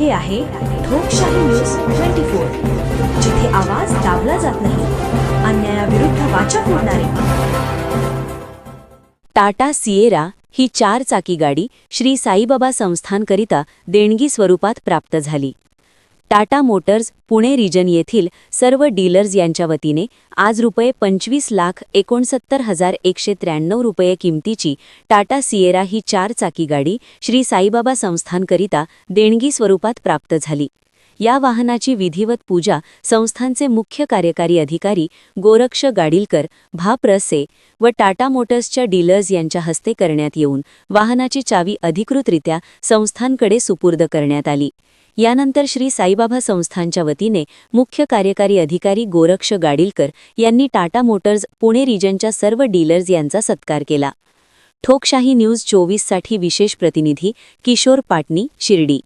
हे आहे ठोकशाही न्यूज 24, जिथे आवाज दाबला जात नाही, अन्यायाविरुद्ध वाचा फोडणारे. टाटा सिएरा ही 4 चाकी गाडी श्री साईबाबा संस्थानकरिता देणगी स्वरूपात प्राप्त झाली. टाटा मोटर्स पुणे रिजन येथील सर्व डीलर्स यांच्या वतीने आज ₹25,69,193 किमतीची टाटा सिएरा ही 4 चाकी गाडी श्री साईबाबा संस्थानकरिता देणगी स्वरूपात प्राप्त झाली. या वाहनाची विधिवत पूजा संस्थानचे मुख्य कार्यकारी अधिकारी गोरक्ष गाडीलकर भाप्रसे व टाटा मोटर्सच्या डीलर्स यांच्या हस्ते करण्यात येऊन वाहनाची चावी अधिकृतरित्या संस्थानकडे सुपूर्द करण्यात आली. यानंतर श्री साईबाबा संस्थानच्या वतीने मुख्य कार्यकारी अधिकारी गोरक्ष गाडीलकर यांनी टाटा मोटर्स पुणे रिजनच्या सर्व डीलर्स यांचा सत्कार केला. ठोकशाही न्यूज 24 साठी विशेष प्रतिनिधी किशोर पाटणी, शिर्डी.